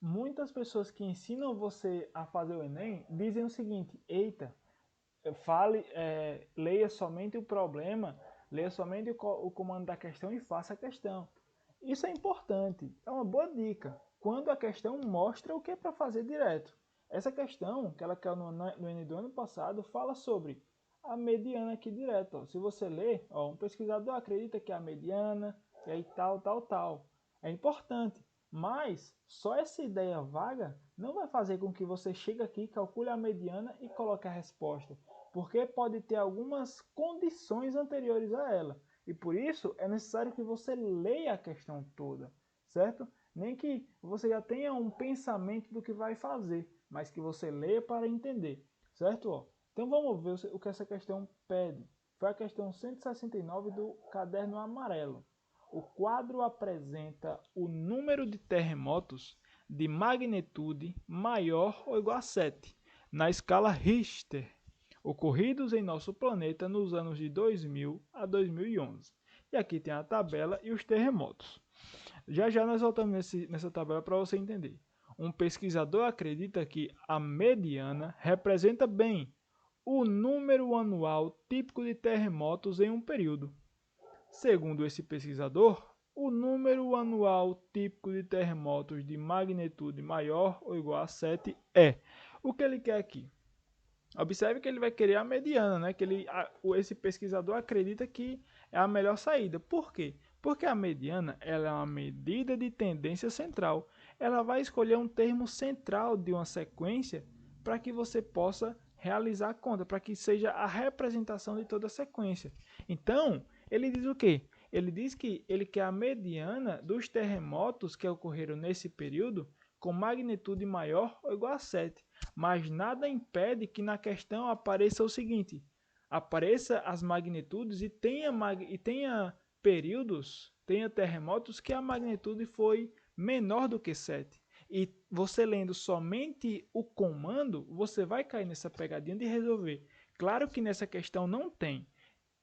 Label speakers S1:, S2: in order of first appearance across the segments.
S1: Muitas pessoas que ensinam você a fazer o Enem dizem o seguinte: eita, fale, leia somente o problema, leia somente o comando da questão e faça a questão. Isso é importante, é uma boa dica. Quando a questão mostra o que é para fazer direto. Essa questão, que ela caiu no Enem do ano passado, fala sobre a mediana aqui direto. Ó. Se você ler, ó, um pesquisador acredita que é a mediana, e aí tal, tal, tal. É importante, mas só essa ideia vaga não vai fazer com que você chegue aqui, calcule a mediana e coloque a resposta, porque pode ter algumas condições anteriores a ela. E por isso é necessário que você leia a questão toda, certo? Nem que você já tenha um pensamento do que vai fazer, mas que você leia para entender, certo? Ó, então vamos ver o que essa questão pede. Foi a questão 169 do caderno amarelo. O quadro apresenta o número de terremotos de magnitude maior ou igual a 7, na escala Richter, ocorridos em nosso planeta nos anos de 2000 a 2011. E aqui tem a tabela e os terremotos. Já já nós voltamos nessa tabela para você entender. Um pesquisador acredita que a mediana representa bem o número anual típico de terremotos em um período. Segundo esse pesquisador, o número anual típico de terremotos de magnitude maior ou igual a 7 é. O que ele quer aqui? Observe que ele vai querer a mediana, né? Esse pesquisador acredita que é a melhor saída. Por quê? Porque a mediana ela é uma medida de tendência central. Ela vai escolher um termo central de uma sequência para que você possa realizar a conta, para que seja a representação de toda a sequência. Então, ele diz o quê? Ele diz que ele quer a mediana dos terremotos que ocorreram nesse período com magnitude maior ou igual a 7. Mas nada impede que na questão apareça o seguinte: apareça as magnitudes e tenha períodos, tenha terremotos que a magnitude foi menor do que 7. E você lendo somente o comando, você vai cair nessa pegadinha de resolver. Claro que nessa questão não tem.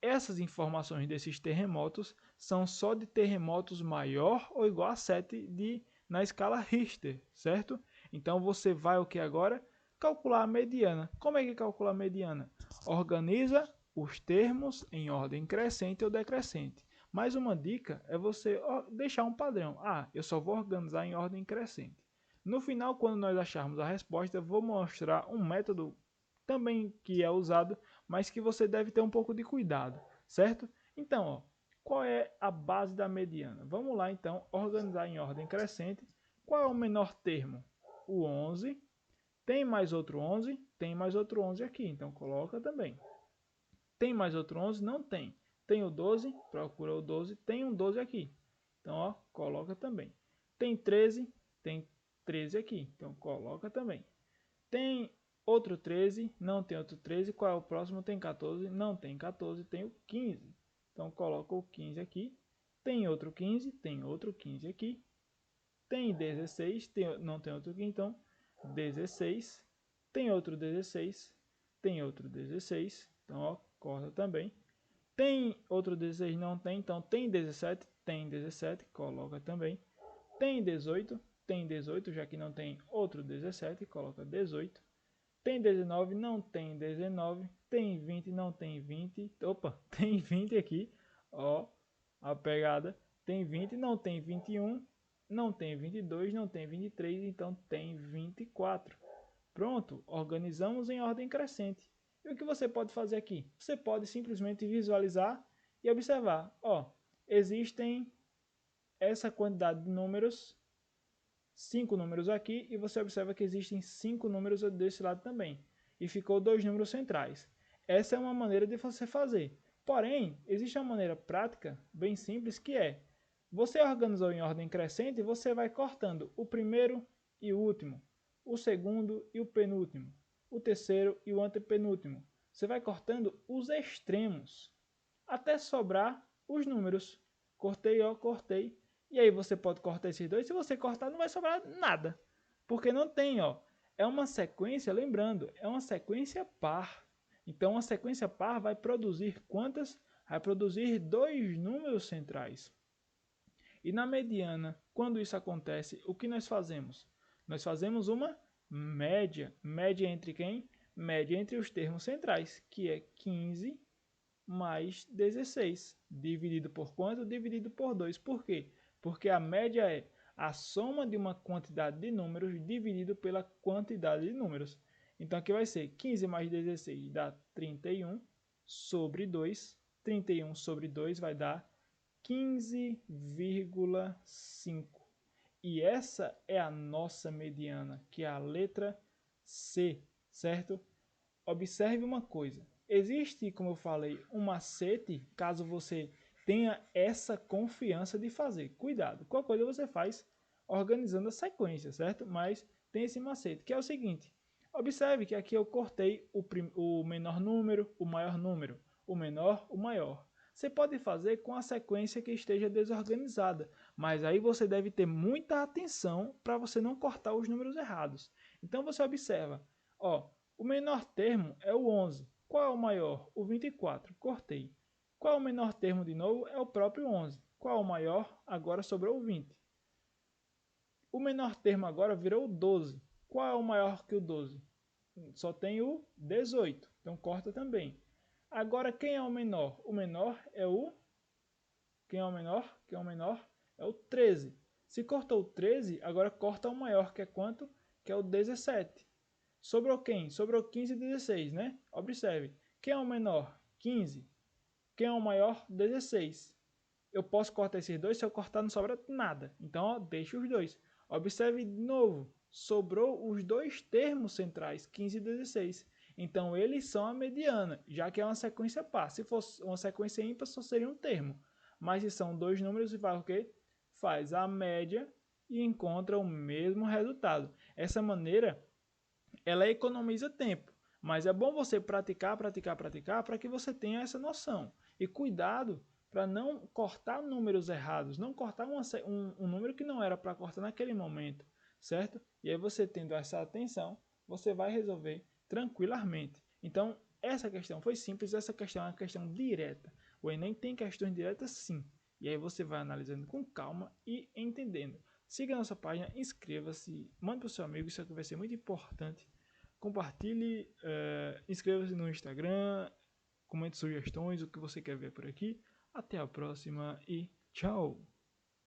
S1: Essas informações desses terremotos são só de terremotos maior ou igual a 7 na escala Richter, certo? Então você vai o que agora? Calcular a mediana. Como é que calcula a mediana? Organiza os termos em ordem crescente ou decrescente. Mais uma dica é você deixar um padrão. Ah, eu só vou organizar em ordem crescente. No final, quando nós acharmos a resposta, eu vou mostrar um método também que é usado, mas que você deve ter um pouco de cuidado, certo? Então, ó, qual é a base da mediana? Vamos lá, então, organizar em ordem crescente. Qual é o menor termo? O 11. Tem mais outro 11? Tem mais outro 11 aqui, então coloca também. Tem mais outro 11? Não tem. Tem o 12? Procura o 12. Tem um 12 aqui. Então, ó, coloca também. Tem 13? Tem 13 aqui. Então, coloca também. Tem outro 13, não tem outro 13. Qual é o próximo? Tem 14, não tem 14, tem o 15. Então coloca o 15 aqui. Tem outro 15, tem outro 15 aqui. Tem 16, não tem outro aqui, então 16. Tem outro 16, tem outro 16. Então ó, corta também. Tem outro 16, não tem, então tem 17, tem 17, coloca também. Tem 18, tem 18, já que não tem outro 17, coloca 18. Tem 19, não tem 19. Tem 20, não tem 20. Opa, tem 20 aqui. Ó, a pegada. Tem 20, não tem 21. Não tem 22, não tem 23. Então tem 24. Pronto, organizamos em ordem crescente. E o que você pode fazer aqui? Você pode simplesmente visualizar e observar. Ó, existem essa quantidade de números, 5 números aqui, e você observa que existem 5 números desse lado também. E ficou 2 números centrais. Essa é uma maneira de você fazer. Porém, existe uma maneira prática, bem simples, que é: você organizou em ordem crescente, você vai cortando o primeiro e o último, o segundo e o penúltimo, o terceiro e o antepenúltimo. Você vai cortando os extremos, até sobrar os números. Cortei, ó, cortei. E aí você pode cortar esses dois. Se você cortar, não vai sobrar nada. Porque não tem, ó. É uma sequência, lembrando, é uma sequência par. Então, uma sequência par vai produzir quantas? Vai produzir dois números centrais. E na mediana, quando isso acontece, o que nós fazemos? Nós fazemos uma média. Média entre quem? Média entre os termos centrais, que é 15 mais 16. Dividido por quanto? Dividido por 2. Por quê? Porque a média é a soma de uma quantidade de números dividido pela quantidade de números. Então aqui vai ser 15 mais 16 dá 31 sobre 2. 31 sobre 2 vai dar 15,5. E essa é a nossa mediana, que é a letra C, certo? Observe uma coisa. Existe, como eu falei, um macete caso você tenha essa confiança de fazer. Cuidado, qualquer coisa você faz organizando a sequência, certo? Mas tem esse macete, que é o seguinte. Observe que aqui eu cortei o menor número, o maior número, o menor, o maior. Você pode fazer com a sequência que esteja desorganizada, mas aí você deve ter muita atenção para você não cortar os números errados. Então você observa, ó, o menor termo é o 11. Qual é o maior? O 24. Cortei. Qual é o menor termo de novo? É o próprio 11. Qual é o maior? Agora sobrou o 20. O menor termo agora virou o 12. Qual é o maior que o 12? Só tem o 18. Então corta também. Agora quem é o menor? O menor é o... Quem é o menor? Quem é o menor? É o 13. Se cortou o 13, agora corta o maior, que é quanto? Que é o 17. Sobrou quem? Sobrou 15 e 16, né? Observe. Quem é o menor? 15. Quem é o maior? 16. Eu posso cortar esses dois, se eu cortar não sobra nada. Então, ó, deixa os dois. Observe de novo. Sobrou os dois termos centrais, 15 e 16. Então, eles são a mediana, já que é uma sequência par. Se fosse uma sequência ímpar, só seria um termo. Mas se são dois números, você faz o quê? Faz a média e encontra o mesmo resultado. Essa maneira ela economiza tempo, mas é bom você praticar para que você tenha essa noção. E cuidado para não cortar números errados, não cortar um número que não era para cortar naquele momento, certo? E aí você tendo essa atenção, você vai resolver tranquilamente. Então, essa questão foi simples, essa questão é uma questão direta. O Enem tem questões diretas sim. E aí você vai analisando com calma e entendendo. Siga a nossa página, inscreva-se, mande para o seu amigo, isso aqui vai ser muito importante. Compartilhe, inscreva-se no Instagram, comente sugestões, o que você quer ver por aqui. Até a próxima e tchau!